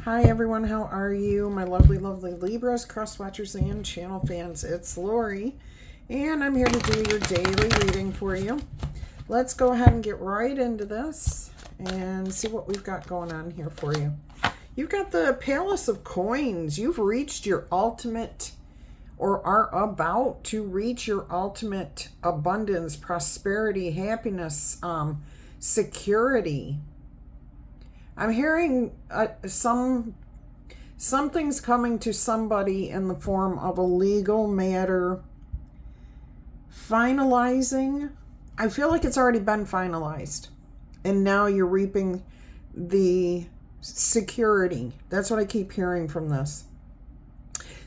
Hi everyone, how are you? My lovely, lovely Libras, cross watchers, and channel fans. It's Laurie, and I'm here to do your daily reading for you. Let's go ahead and get right into this and see what we've got going on here for you. You've got the Palace of Coins. You've reached your ultimate, or are about to reach your ultimate abundance, prosperity, happiness, security. I'm hearing something's coming to somebody in the form of a legal matter finalizing. I feel like it's already been finalized, and now you're reaping the security. That's what I keep hearing from this.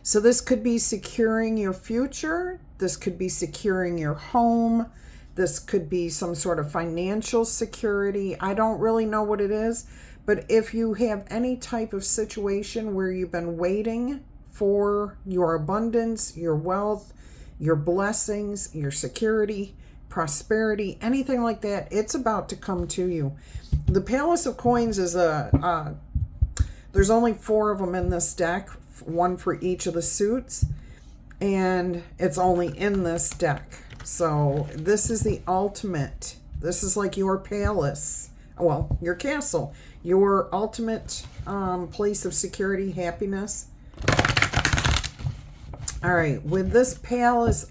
So this could be securing your future. This could be securing your home. This could be some sort of financial security. I don't really know what it is. But if you have any type of situation where you've been waiting for your abundance, your wealth, your blessings, your security, prosperity, anything like that, it's about to come to you. The Palace of Coins is there's only 4 of them in this deck, one for each of the suits, and it's only in this deck. So this is the ultimate. This is like your palace. Well, your castle, your ultimate place of security, happiness. All right, with this palace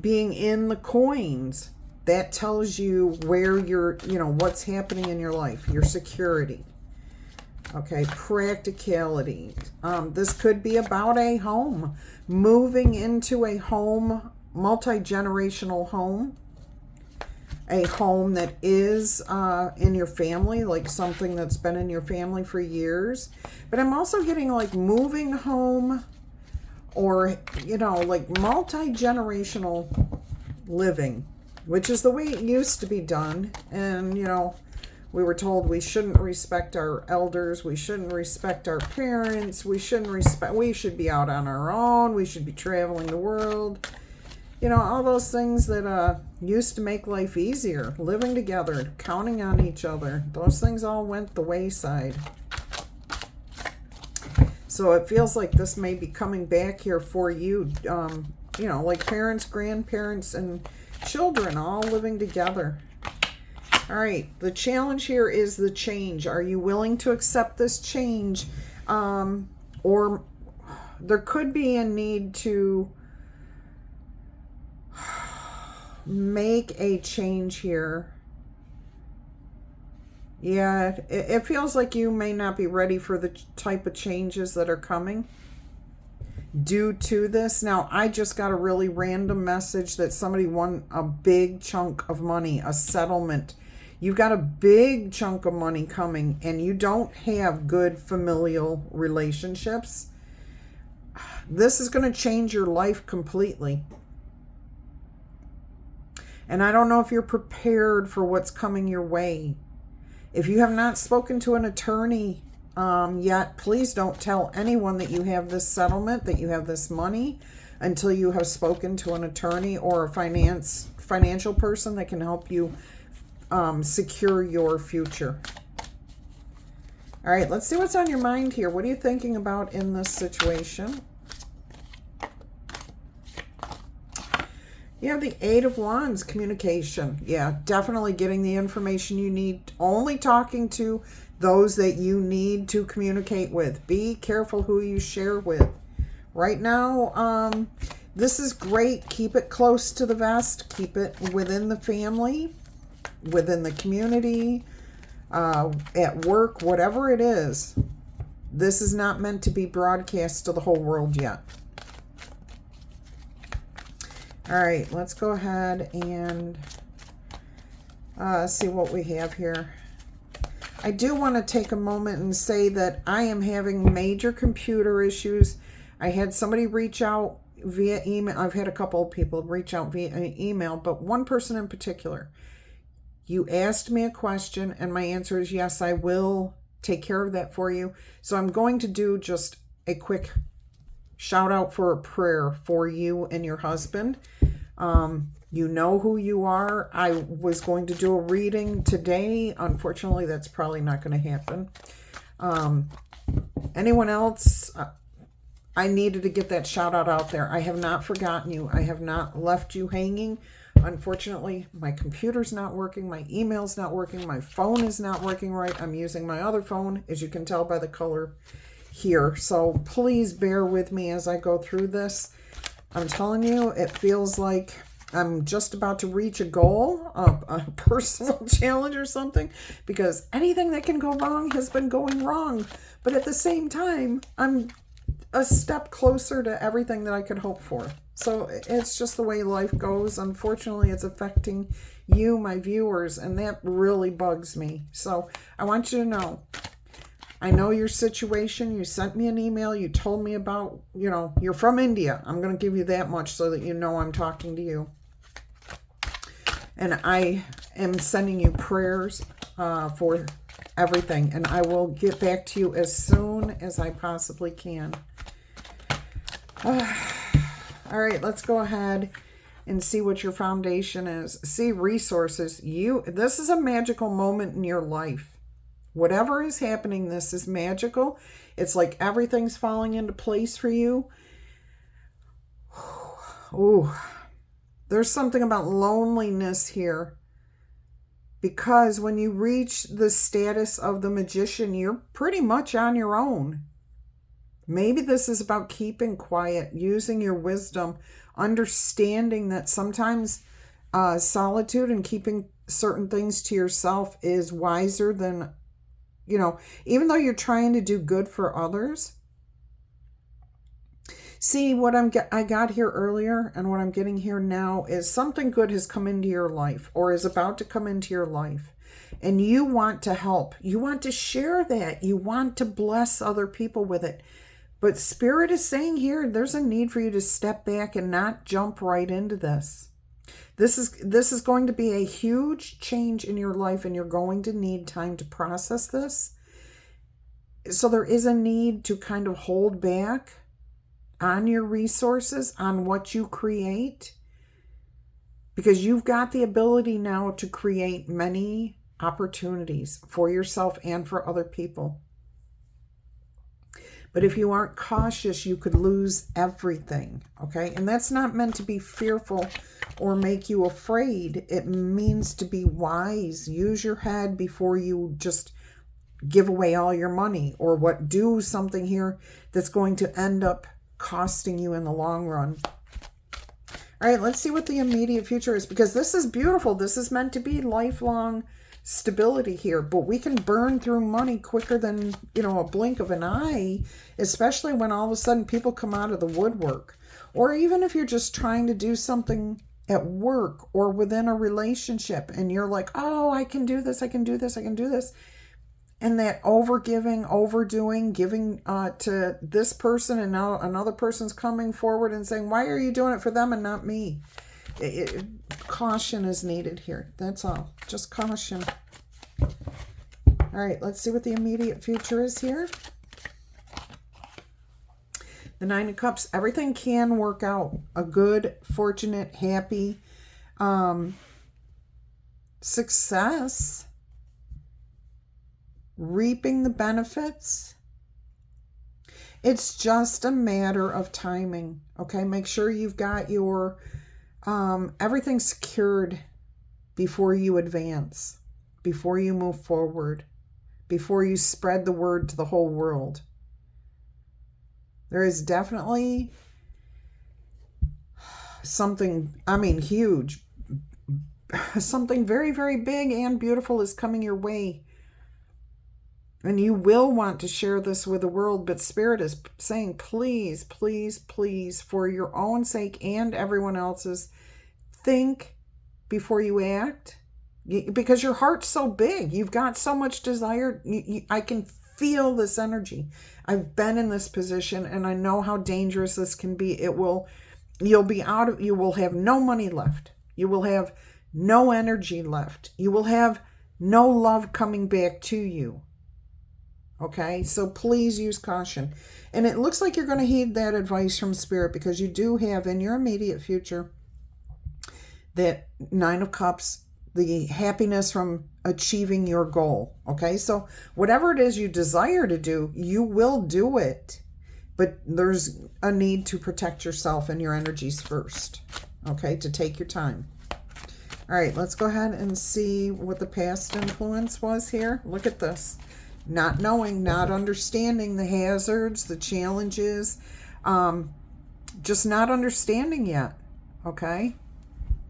being in the coins, that tells you where you're, what's happening in your life, your security. Okay, practicality. This could be about a home, moving into a home, multi-generational home. A home that is in your family, like something that's been in your family for years. But I'm also getting like moving home, or, like multi-generational living, which is the way it used to be done. And, we were told we shouldn't respect our elders. We shouldn't respect our parents. We should be out on our own. We should be traveling the world. All those things that used to make life easier, living together, counting on each other, those things all went the wayside. So it feels like this may be coming back here for you, like parents, grandparents, and children all living together. All right, the challenge here is the change. Are you willing to accept this change? Or there could be a need to make a change here. Yeah, it feels like you may not be ready for the type of changes that are coming due to this. Now, I just got a really random message that somebody won a big chunk of money, a settlement. You've got a big chunk of money coming, and you don't have good familial relationships. This is going to change your life completely. And I don't know if you're prepared for what's coming your way. If you have not spoken to an attorney yet, please don't tell anyone that you have this settlement, that you have this money, until you have spoken to an attorney or a financial person that can help you secure your future. All right, let's see what's on your mind here. What are you thinking about in this situation? You have the 8 of Wands, communication. Yeah, definitely getting the information you need. Only talking to those that you need to communicate with. Be careful who you share with. Right now, this is great. Keep it close to the vest. Keep it within the family, within the community, at work, whatever it is. This is not meant to be broadcast to the whole world yet. All right, let's go ahead and see what we have here. I do want to take a moment and say that I am having major computer issues. I had somebody reach out via email. I've had a couple of people reach out via email, but one person in particular. You asked me a question, and my answer is yes, I will take care of that for you. So I'm going to do just a quick shout out for a prayer for you and your husband. You know who you are. I was going to do a reading today. Unfortunately, that's probably not going to happen. Anyone else? I needed to get that shout out there. I have not forgotten you. I have not left you hanging. Unfortunately, my computer's not working. My email's not working. My phone is not working right. I'm using my other phone, as you can tell by the color here. So please bear with me as I go through this. I'm telling you, it feels like I'm just about to reach a goal, a personal challenge or something, because anything that can go wrong has been going wrong. But at the same time, I'm a step closer to everything that I could hope for. So it's just the way life goes. Unfortunately, it's affecting you, my viewers, and that really bugs me. So I want you to know, I know your situation. You sent me an email. You told me about, you're from India. I'm going to give you that much so that you know I'm talking to you. And I am sending you prayers for everything. And I will get back to you as soon as I possibly can. All right, let's go ahead and see what your foundation is. See resources. This is a magical moment in your life. Whatever is happening, this is magical. It's like everything's falling into place for you. Ooh, there's something about loneliness here. Because when you reach the status of the magician, you're pretty much on your own. Maybe this is about keeping quiet, using your wisdom, understanding that sometimes solitude and keeping certain things to yourself is wiser than, even though you're trying to do good for others. See, what I got here earlier and what I'm getting here now is something good has come into your life or is about to come into your life. And you want to help. You want to share that. You want to bless other people with it. But Spirit is saying here, there's a need for you to step back and not jump right into this. This is going to be a huge change in your life, and you're going to need time to process this. So there is a need to kind of hold back on your resources, on what you create, because you've got the ability now to create many opportunities for yourself and for other people. But if you aren't cautious, you could lose everything, okay? And that's not meant to be fearful or make you afraid. It means to be wise. Use your head before you just give away all your money or do something here that's going to end up costing you in the long run. All right, let's see what the immediate future is, because this is beautiful. This is meant to be lifelong stability here, but we can burn through money quicker than, a blink of an eye, especially when all of a sudden people come out of the woodwork. Or even if you're just trying to do something at work or within a relationship and you're like, oh, I can do this, I can do this, I can do this. And that overgiving, overdoing, giving to this person, and now another person's coming forward and saying, why are you doing it for them and not me? Caution is needed here. That's all. Just caution. All right, let's see what the immediate future is here. The Nine of Cups. Everything can work out. A good, fortunate, happy success. Reaping the benefits. It's just a matter of timing. Okay, make sure you've got your everything secured before you advance, before you move forward, before you spread the word to the whole world. There is definitely something, huge, something very, very big and beautiful is coming your way. And you will want to share this with the world, but Spirit is saying, please, please, please, for your own sake and everyone else's, think before you act, because your heart's so big. You've got so much desire. I can feel this energy. I've been in this position, and I know how dangerous this can be. You will have no money left. You will have no energy left. You will have no love coming back to you. Okay, so please use caution. And it looks like you're going to heed that advice from Spirit, because you do have in your immediate future that Nine of Cups the happiness from achieving your goal. Okay, so whatever it is you desire to do, you will do it. But there's a need to protect yourself and your energies first. Okay, to take your time. All right, let's go ahead and see what the past influence was here. Look at this. Not knowing, not understanding the hazards, the challenges, just not understanding yet. Okay?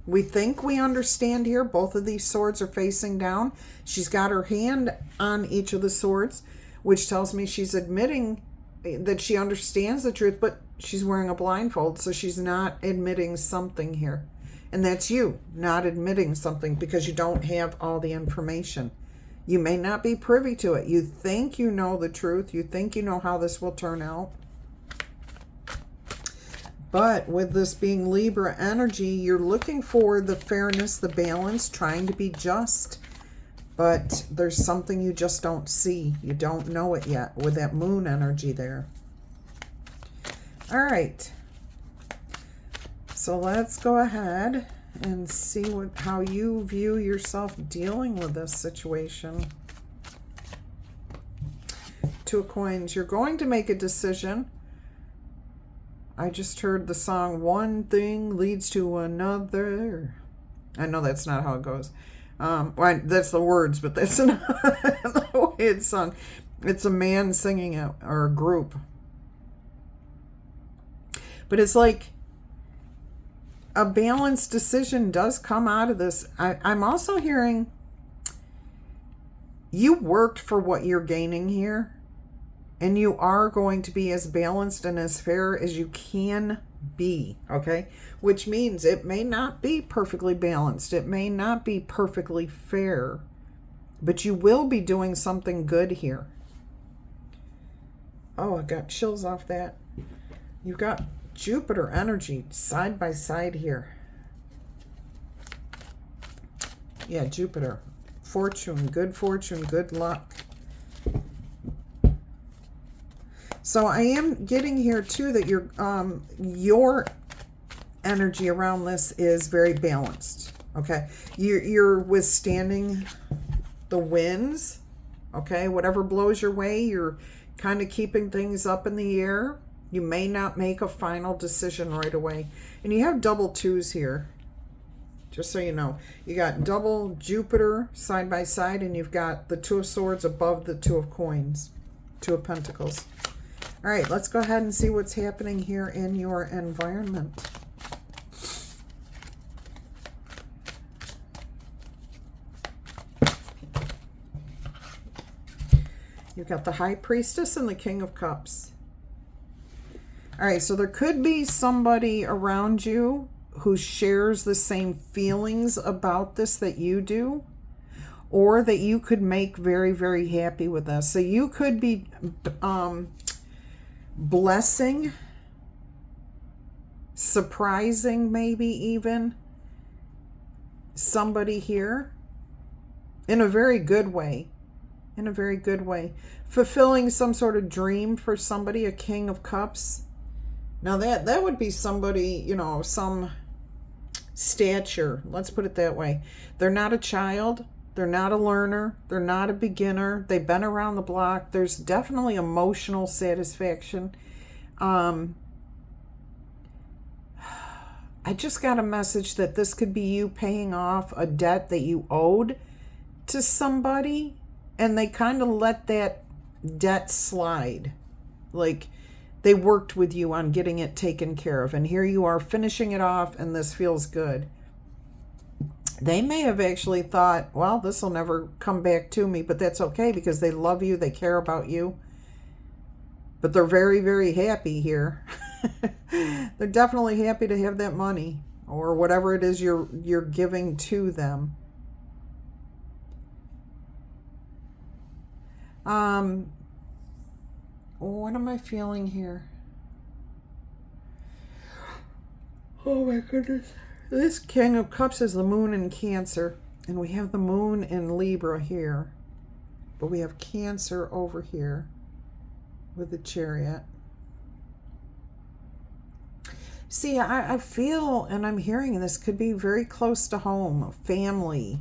We think we understand here. Both of these swords are facing down. She's got her hand on each of the swords, which tells me she's admitting that she understands the truth, but she's wearing a blindfold, so she's not admitting something here. And that's you, not admitting something because you don't have all the information. You may not be privy to it. You think you know the truth. You think you know how this will turn out. But with this being Libra energy, you're looking for the fairness, the balance, trying to be just. But there's something you just don't see. You don't know it yet with that moon energy there. All right. So let's go ahead and see how you view yourself dealing with this situation. Two of Coins. You're going to make a decision. I just heard the song, One Thing Leads to Another. I know that's not how it goes. Well, that's the words, but that's not the way it's sung. It's a man singing it, or a group. But it's like a balanced decision does come out of this. I'm also hearing you worked for what you're gaining here. And you are going to be as balanced and as fair as you can be, okay? Which means it may not be perfectly balanced. It may not be perfectly fair. But you will be doing something good here. Oh, I got chills off that. You've got Jupiter energy side by side here. Yeah, Jupiter. Fortune, good luck. So I am getting here too that your energy around this is very balanced. Okay, you're withstanding the winds. Okay, whatever blows your way, you're kind of keeping things up in the air. You may not make a final decision right away, and you have double twos here. Just so you know, you got double Jupiter side by side, and you've got the Two of Swords above the Two of Coins, Two of Pentacles. All right, let's go ahead and see what's happening here in your environment. You've got the High Priestess and the King of Cups. All right, so there could be somebody around you who shares the same feelings about this that you do, or that you could make very, very happy with this. So you could be blessing, surprising maybe even somebody here in a very good way. In a very good way. Fulfilling some sort of dream for somebody, a King of Cups. Now that would be somebody, you know, some stature. Let's put it that way. They're not a child. They're not a learner. They're not a beginner. They've been around the block. There's definitely emotional satisfaction. I just got a message that this could be you paying off a debt that you owed to somebody, and they kind of let that debt slide. Like they worked with you on getting it taken care of, and here you are finishing it off, and this feels good. They may have actually thought, well, this will never come back to me, but that's okay because they love you, they care about you. But they're very, very happy here. They're definitely happy to have that money or whatever it is you're giving to them. What am I feeling here? Oh my goodness. This King of Cups is the moon in Cancer, and we have the moon in Libra here, but we have Cancer over here with the Chariot. See, I feel, and I'm hearing this could be very close to home, family,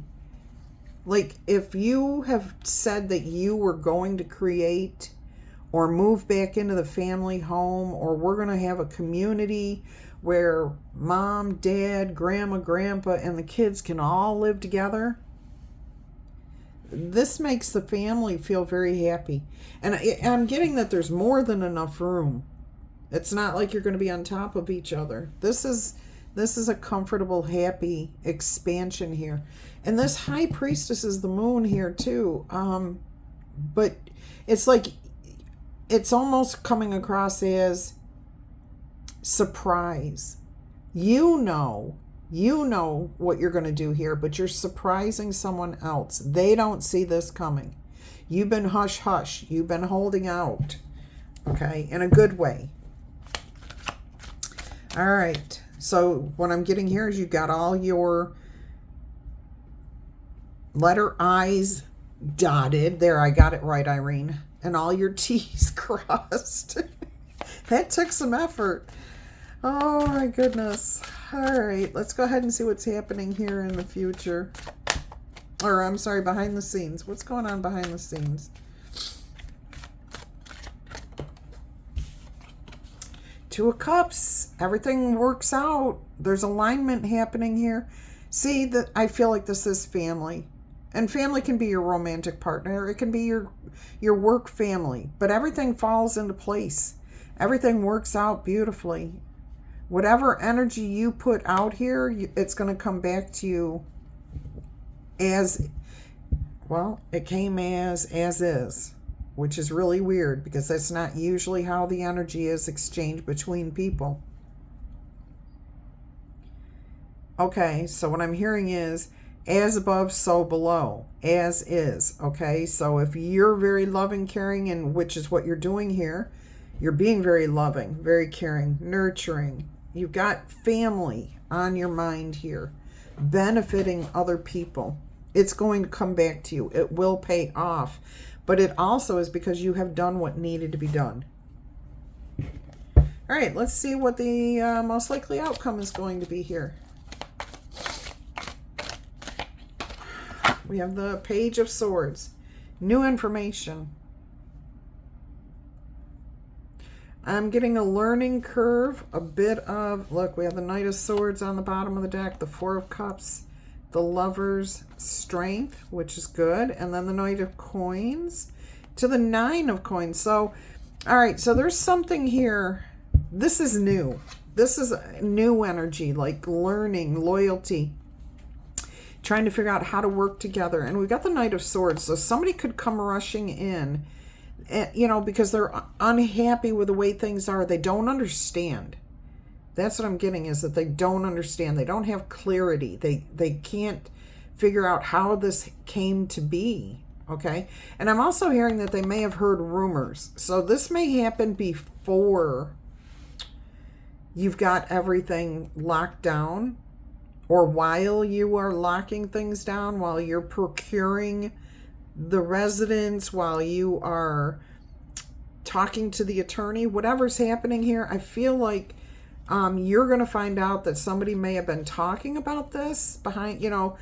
Like if you have said that you were going to create or move back into the family home, or we're going to have a community where mom, dad, grandma, grandpa, and the kids can all live together, this makes the family feel very happy. And I'm getting that there's more than enough room. It's not like you're going to be on top of each other. This is a comfortable, happy expansion here. And this high priestess is the moon here too. But it's like, it's almost coming across as surprise. You know what you're going to do here, but you're surprising someone else. They don't see this coming. You've been hush hush. You've been holding out. Okay, in a good way. All right. So what I'm getting here is you got all your letter I's dotted. There, I got it right, Irene. And all your T's crossed. That took some effort. Oh my goodness. All right, let's go ahead and see what's happening here in the future. Or I'm sorry, behind the scenes. What's going on behind the scenes? Two of Cups. Everything works out. There's alignment happening here. See, that I feel like this is family. And family can be your romantic partner. It can be your work family. But everything falls into place. Everything works out beautifully. Whatever energy you put out here, it's going to come back to you as, well, it came as is. Which is really weird because that's not usually how the energy is exchanged between people. Okay, so what I'm hearing is, as above, so below, as is. Okay, so if you're very loving, caring, and which is what you're doing here, you're being very loving, very caring, nurturing. You've got family on your mind here, benefiting other people. It's going to come back to you. It will pay off. But it also is because you have done what needed to be done. All right, let's see what the most likely outcome is going to be here. We have the Page of Swords. New information. I'm getting a learning curve, a bit of, look, we have the Knight of Swords on the bottom of the deck, the Four of Cups, the Lover's Strength, which is good, and then the Knight of Coins to the Nine of Coins. So, all right, so there's something here. This is new. This is new energy, like learning, loyalty, trying to figure out how to work together. And we've got the Knight of Swords, so somebody could come rushing in, you know, because they're unhappy with the way things are. They don't understand. That's what I'm getting, is that they don't understand. They don't have clarity. They can't figure out how this came to be, okay? And I'm also hearing that they may have heard rumors. So this may happen before you've got everything locked down, or while you are locking things down, while you're procuring the residence, while you are talking to the attorney, whatever's happening here, I feel like you're going to find out that somebody may have been talking about this behind, you know,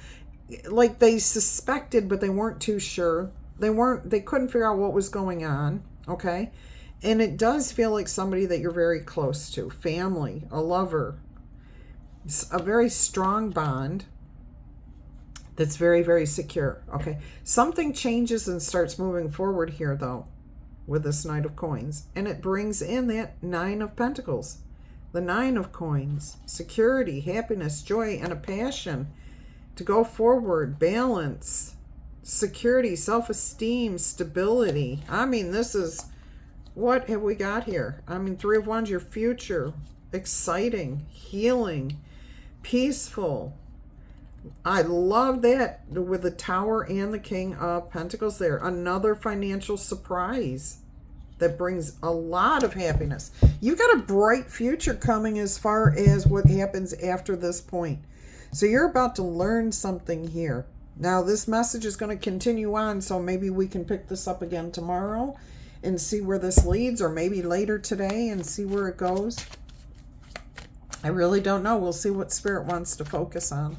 like they suspected, but they weren't too sure. They couldn't figure out what was going on. Okay. And it does feel like somebody that you're very close to, family, a lover, a very strong bond that's very, very secure. Okay. Something changes and starts moving forward here though, with this Knight of Coins, and it brings in that Nine of Pentacles. The Nine of Coins, security, happiness, joy, and a passion to go forward, balance, security, self-esteem, stability. I mean, this is, what have we got here? I mean, Three of Wands, your future, exciting, healing, peaceful. I love that with the Tower and the King of Pentacles there. Another financial surprise that brings a lot of happiness. You've got a bright future coming as far as what happens after this point. So you're about to learn something here. Now this message is going to continue on, so maybe we can pick this up again tomorrow and see where this leads, or maybe later today and see where it goes. I really don't know. We'll see what Spirit wants to focus on.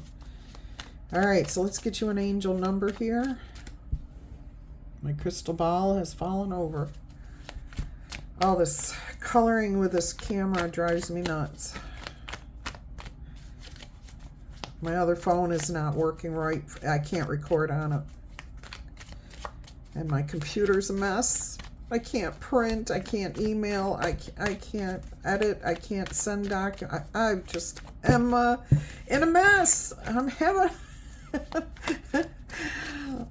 All right, so let's get you an angel number here. My crystal ball has fallen over. Oh, this coloring with this camera drives me nuts. My other phone is not working right. I can't record on it. And my computer's a mess. I can't print. I can't email. I can't edit. I can't send I just am in a mess. I'm having...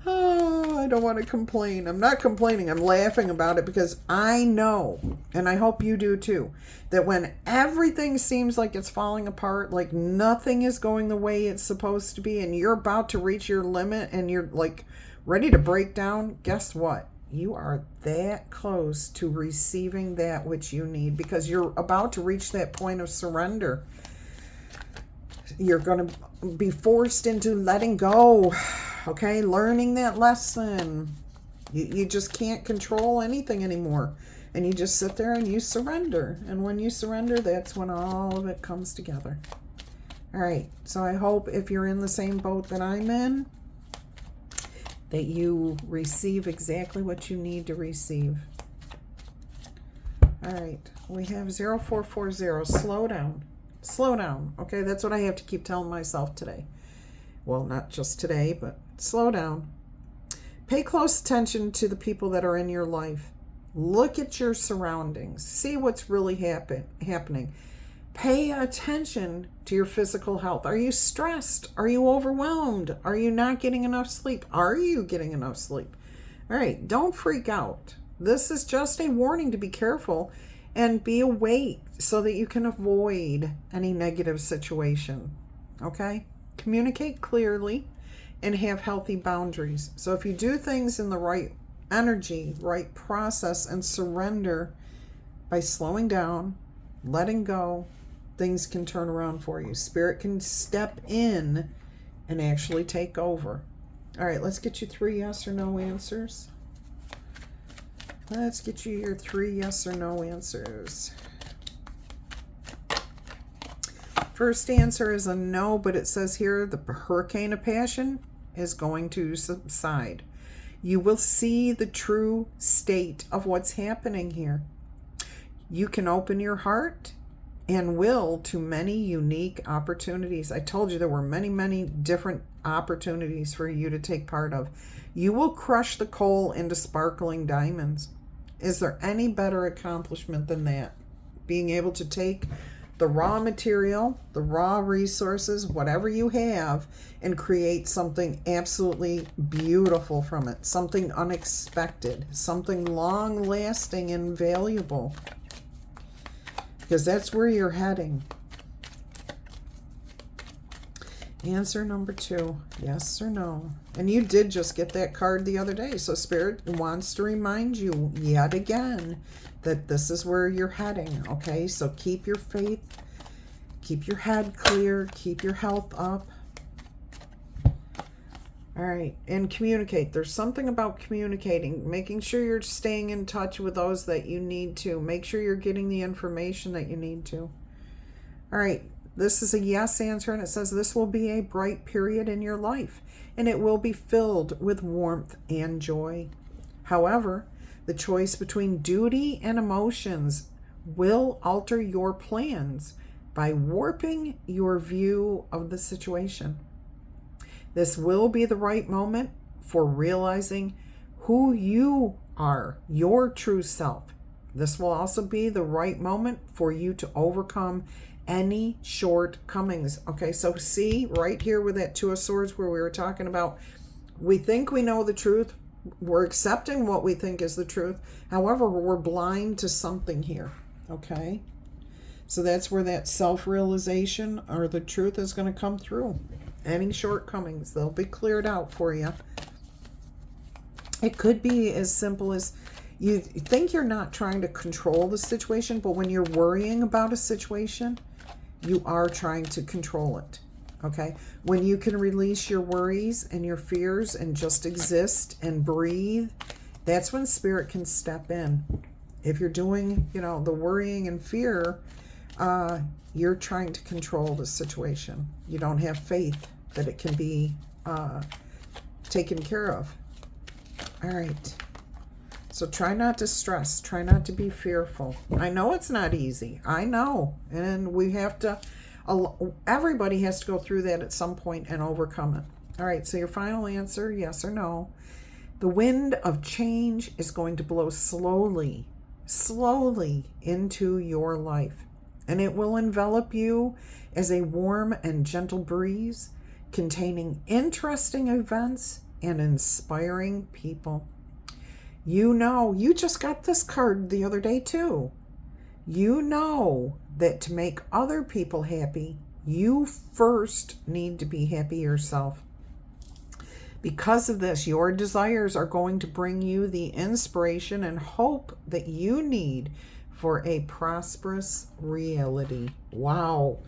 Oh, I don't want to complain. I'm not complaining. I'm laughing about it because I know, and I hope you do too, that when everything seems like it's falling apart, like nothing is going the way it's supposed to be, and you're about to reach your limit and you're like ready to break down, guess what? You are that close to receiving that which you need because you're about to reach that point of surrender. You're going to be forced into letting go, okay? Learning that lesson. You just can't control anything anymore. And you just sit there and you surrender. And when you surrender, that's when all of it comes together. All right, so I hope if you're in the same boat that I'm in, that you receive exactly what you need to receive. All right, we have 0440, slow down. Slow down, okay? That's what I have to keep telling myself today. Well, not just today, but slow down. Pay close attention to the people that are in your life. Look at your surroundings. See what's really happening. Pay attention to your physical health. Are you stressed? Are you overwhelmed? Are you not getting enough sleep? Are you getting enough sleep? All right, don't freak out. This is just a warning to be careful and be awake so that you can avoid any negative situation, okay? Communicate clearly and have healthy boundaries. So if you do things in the right energy, right process, and surrender by slowing down, letting go, things can turn around for you. Spirit can step in and actually take over. All right, let's get you 3 yes or no answers. Let's get you your 3 yes or no answers. First answer is a no, but it says here the hurricane of passion is going to subside. You will see the true state of what's happening here. You can open your heart and will to many unique opportunities. I told you there were many, many different opportunities for you to take part of. You will crush the coal into sparkling diamonds. Is there any better accomplishment than that? Being able to take the raw material, the raw resources, whatever you have, and create something absolutely beautiful from it. Something unexpected, something long-lasting and valuable. Because that's where you're heading. Answer number 2, yes or no. And you did just get that card the other day. So Spirit wants to remind you yet again that this is where you're heading, okay? So keep your faith, keep your head clear, keep your health up. All right, and communicate. There's something about communicating, making sure you're staying in touch with those that you need to. Make sure you're getting the information that you need to. All right. This is a yes answer, and it says this will be a bright period in your life, and it will be filled with warmth and joy. However, the choice between duty and emotions will alter your plans by warping your view of the situation. This will be the right moment for realizing who you are, your true self. This will also be the right moment for you to overcome any shortcomings. Okay, so see right here with that 2 of Swords where we were talking about, we think we know the truth. We're accepting what we think is the truth. However, we're blind to something here. Okay, so that's where that self-realization or the truth is going to come through. Any shortcomings, they'll be cleared out for you. It could be as simple as you think you're not trying to control the situation, but when you're worrying about a situation, you are trying to control it, okay? When you can release your worries and your fears and just exist and breathe, that's when Spirit can step in. If you're doing, the worrying and fear, you're trying to control the situation. You don't have faith that it can be taken care of. All right. So try not to stress. Try not to be fearful. I know it's not easy. I know. And we have to, everybody has to go through that at some point and overcome it. All right. So your final answer, yes or no. The wind of change is going to blow slowly into your life. And it will envelop you as a warm and gentle breeze containing interesting events and inspiring people. You know, you just got this card the other day too. You know that to make other people happy, you first need to be happy yourself. Because of this, your desires are going to bring you the inspiration and hope that you need for a prosperous reality. Wow.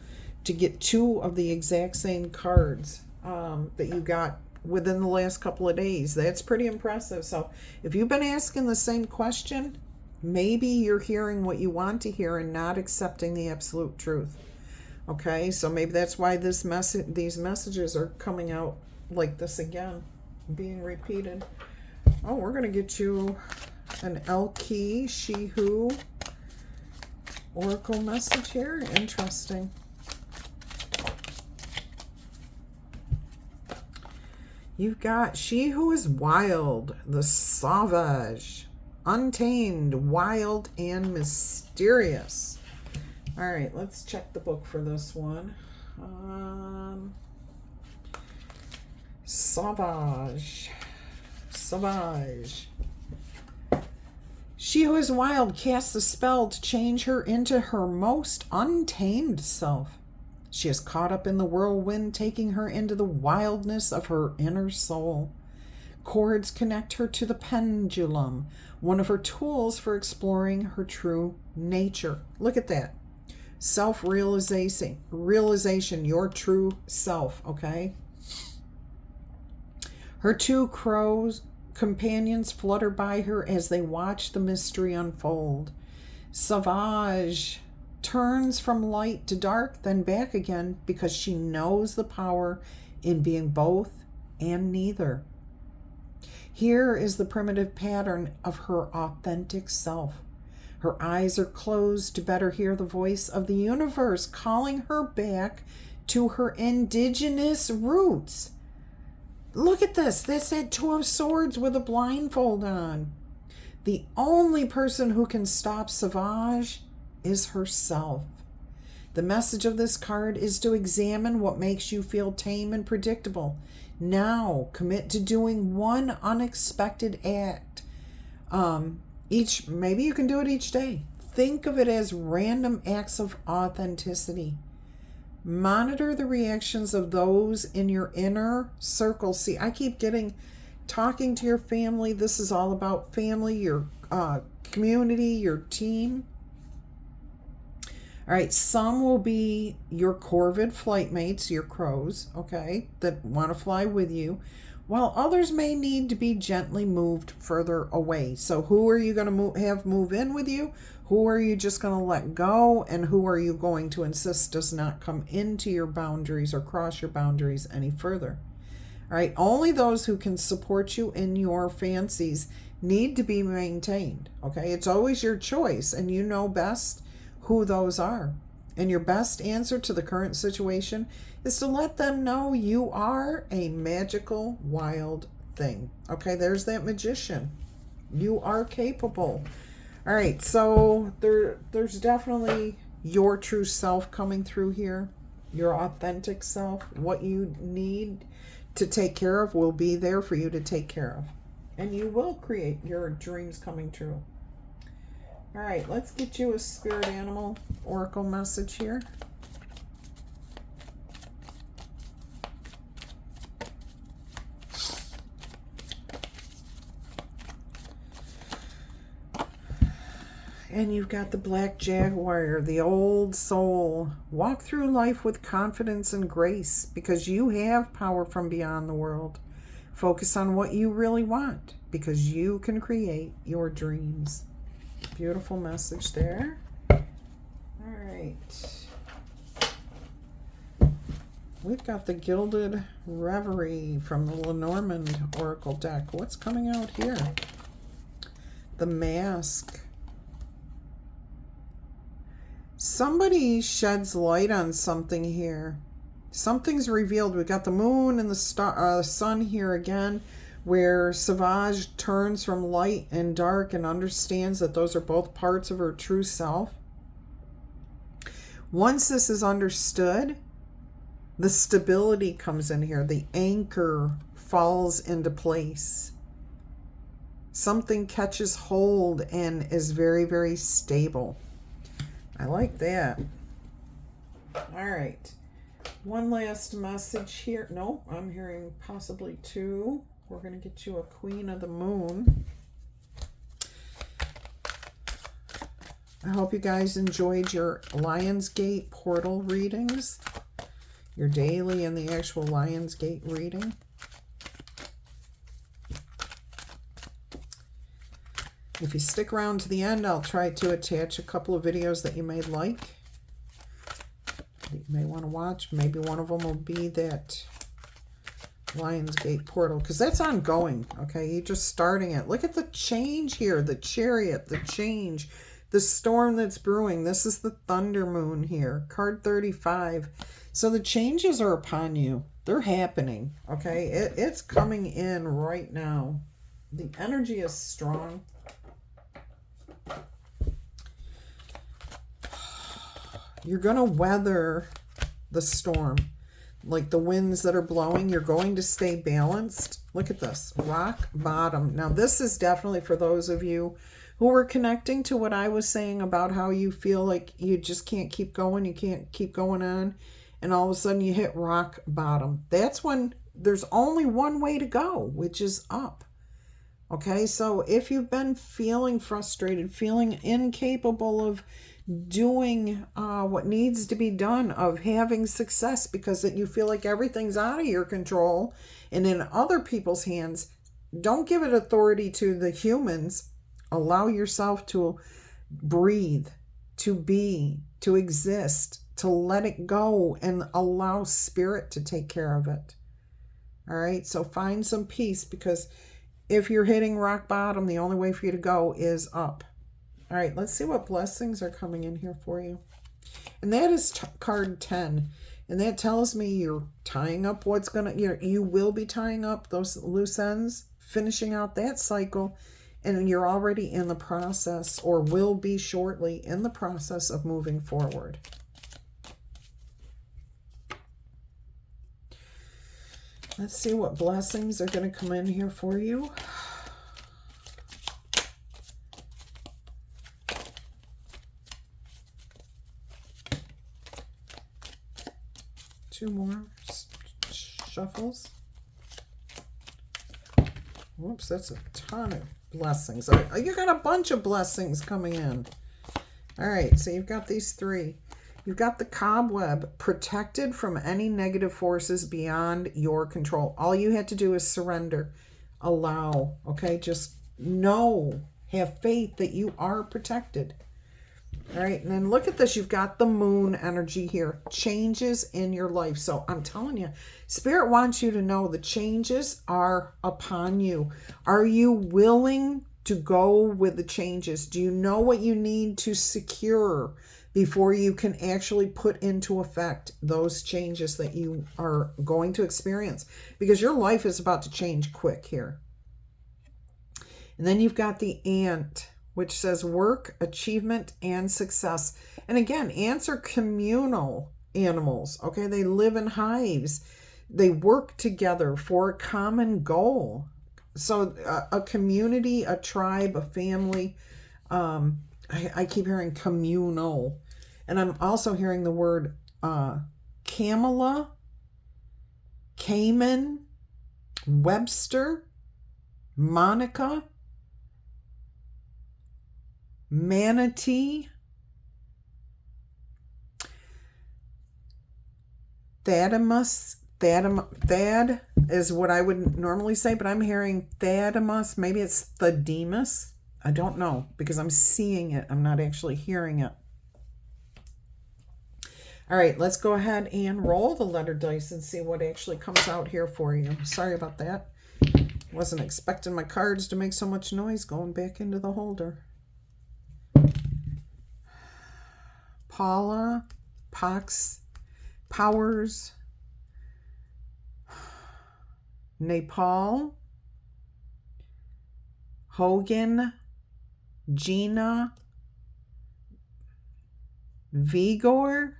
To get two of the exact same cards that you got within the last couple of days. That's pretty impressive. So if you've been asking the same question, maybe you're hearing what you want to hear and not accepting the absolute truth. Okay, so maybe that's why these messages are coming out like this again, being repeated. Oh, we're going to get you an L-Key, She-Who Oracle message here. Interesting. You've got She Who is Wild, the Sauvage, untamed, wild, and mysterious. All right, let's check the book for this one. Sauvage. She who is wild casts a spell to change her into her most untamed self. She is caught up in the whirlwind, taking her into the wildness of her inner soul. Cords connect her to the pendulum, one of her tools for exploring her true nature. Look at that. Realization, your true self, okay? Her two crows companions flutter by her as they watch the mystery unfold. Sauvage turns from light to dark, then back again, because she knows the power in being both and neither. Here is the primitive pattern of her authentic self. Her eyes are closed to better hear the voice of the universe calling her back to her indigenous roots. Look at this. That's that Two of Swords with a blindfold on. The only person who can stop Sauvage is herself. The message of this card is to examine what makes you feel tame and predictable. Now, commit to doing one unexpected act. Maybe you can do it each day. Think of it as random acts of authenticity. Monitor the reactions of those in your inner circle. See, I keep talking to your family. This is all about family, your community, your team. All right, some will be your corvid flight mates, your crows, okay, that want to fly with you, while others may need to be gently moved further away. So who are you going to have move in with you? Who are you just going to let go? And who are you going to insist does not come into your boundaries or cross your boundaries any further? All right, only those who can support you in your fancies need to be maintained, okay? It's always your choice, and you know best who those are. And your best answer to the current situation is to let them know you are a magical wild thing. Okay, there's that magician. You are capable. All right, so there's definitely your true self coming through here, your authentic self. What you need to take care of will be there for you to take care of. And you will create your dreams coming true. All right, let's get you a spirit animal oracle message here. And you've got the black jaguar, the old soul. Walk through life with confidence and grace because you have power from beyond the world. Focus on what you really want because you can create your dreams. Beautiful message there. All right. we've got the Gilded Reverie from the Lenormand Oracle deck. What's coming out here? The Mask. Somebody sheds light on something here. Something's revealed. We've got the moon and the sun here again, where Savage turns from light and dark and understands that those are both parts of her true self. Once this is understood, the stability comes in here. The anchor falls into place. Something catches hold and is very, very stable. I like that. All right. One last message here. No, I'm hearing possibly two. We're going to get you a Queen of the Moon. I hope you guys enjoyed your Lionsgate portal readings. Your daily and the actual Lionsgate reading. If you stick around to the end, I'll try to attach a couple of videos that you may like, that you may want to watch. Maybe one of them will be that Lionsgate portal, because that's ongoing, okay? You're just starting it. Look at the change here, the Chariot, the change, the storm that's brewing. This is the Thunder Moon here, card 35. So the changes are upon you. They're happening, okay? It's coming in right now. The energy is strong. You're going to weather the storm. Like the winds that are blowing, you're going to stay balanced. Look at this, rock bottom. Now this is definitely for those of you who were connecting to what I was saying about how you feel like you just can't keep going, you can't keep going on, and all of a sudden you hit rock bottom. That's when there's only one way to go, which is up. Okay, so if you've been feeling frustrated, feeling incapable of doing what needs to be done, of having success, because that you feel like everything's out of your control and in other people's hands, don't give it authority to the humans. Allow yourself to breathe, to be, to exist, to let it go, and allow spirit to take care of it. All right, so find some peace, because if you're hitting rock bottom, the only way for you to go is up. All right, let's see what blessings are coming in here for you. And that is card 10. And that tells me you're tying up what's going to, you will be tying up those loose ends, finishing out that cycle. And you're already in the process, or will be shortly in the process of moving forward. Let's see what blessings are going to come in here for you. Two more shuffles. Whoops, that's a ton of blessings. You got a bunch of blessings coming in. All right, so you've got these three. You've got the cobweb, protected from any negative forces beyond your control. All you had to do is surrender, allow, okay? Just know, have faith that you are protected. All right, and then look at this. You've got the moon energy here. Changes in your life. So I'm telling you, Spirit wants you to know the changes are upon you. Are you willing to go with the changes? Do you know what you need to secure before you can actually put into effect those changes that you are going to experience? Because your life is about to change quick here. And then you've got the ant, which says work, achievement, and success. And again, ants are communal animals, okay? They live in hives. They work together for a common goal. So a community, a tribe, a family. I keep hearing communal. And I'm also hearing the word Camilla, Cayman, Webster, Monica, manatee, Thaddeus. Thad is what I would normally say, but I'm hearing Thaddeus. Maybe it's Thaddeus. I don't know, because I'm seeing it. I'm not actually hearing it. All right, let's go ahead and roll the letter dice and see what actually comes out here for you. Sorry about that. Wasn't expecting my cards to make so much noise going back into the holder. Paula, Pox, Powers, Nepal, Hogan, Gina, Igor,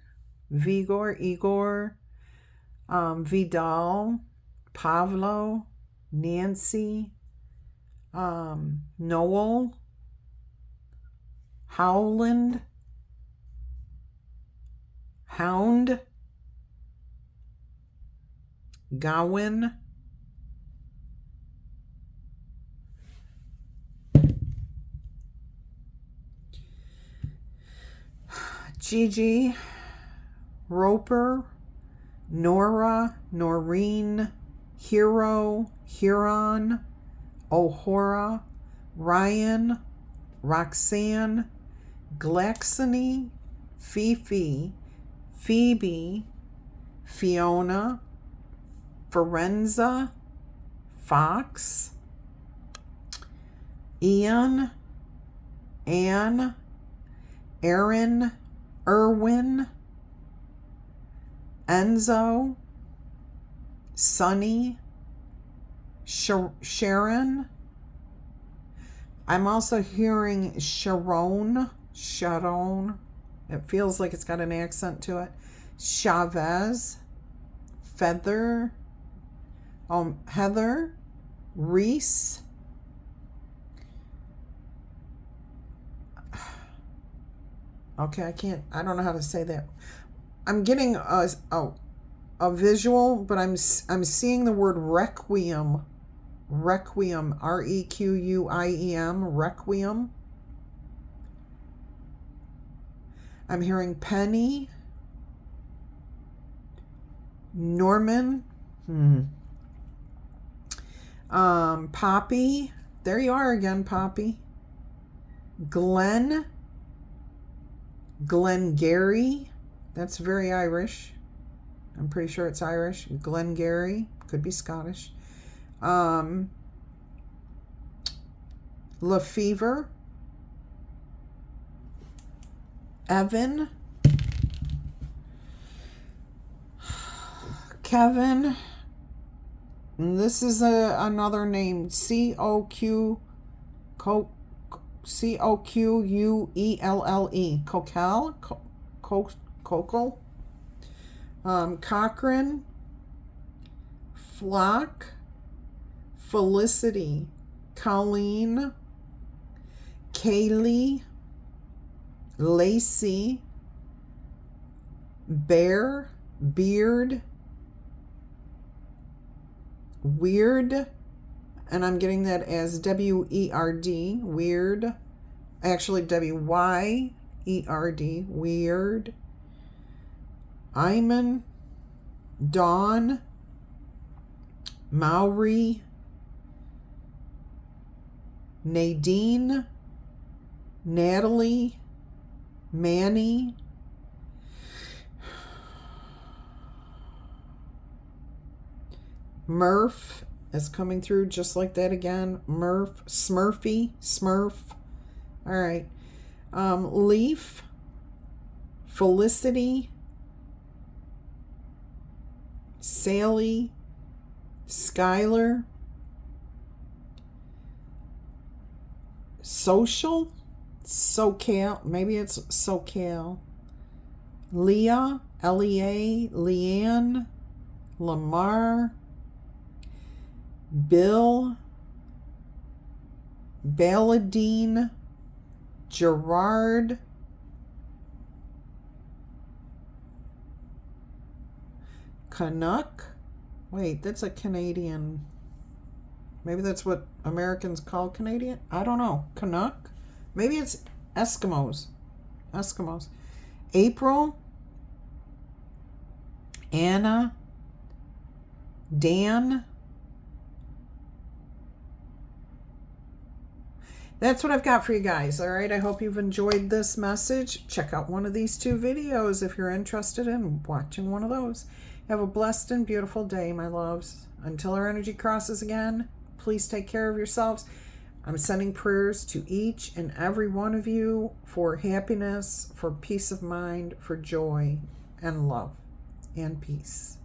Vidal, Pavlo, Nancy, Noel, Howland, Hound, Gowan, Gigi, Roper, Nora, Noreen, Hero, Huron, Ohora, Ryan, Roxanne, Glaxony, Fifi, Phoebe, Fiona, Forenza, Fox, Ian, Anne, Aaron, Irwin, Enzo, Sunny, Sharon. I'm also hearing Sharon. It feels like it's got an accent to it. Chavez, Heather, Reese. Okay, I don't know how to say that. I'm getting a visual, but I'm seeing the word requiem. Requiem, Requiem, requiem. I'm hearing Penny, Norman, Poppy. There you are again, Poppy. Glengarry. That's very Irish. I'm pretty sure it's Irish. Glengarry. Could be Scottish. Lefevre. Evan. Kevin. And this is another name. Coquuelle. Coquel. Cochran. Flock. Felicity. Colleen. Kaylee. Lacey. Beard. Weird, and I'm getting that as W-E-R-D, weird. Actually, W-Y-E-R-D, weird. Iman, Dawn, Maury, Nadine, Natalie, Manny, Murph is coming through just like that again. Smurf. All right. Leaf, Felicity, Sally, Skylar, SoCal, maybe it's SoCal, Leah, Lea, Leanne, Lamar, Bill, Balladine, Gerard, Canuck. Wait, that's a Canadian. Maybe that's what Americans call Canadian. I don't know. Canuck. Maybe it's Eskimos. April, Anna, Dan, That's what I've got for you guys. All right. I hope you've enjoyed this message. Check out one of these 2 videos if you're interested in watching one of those. Have a blessed and beautiful day, my loves. Until our energy crosses again, please take care of yourselves. I'm sending prayers to each and every one of you for happiness, for peace of mind, for joy and love and peace.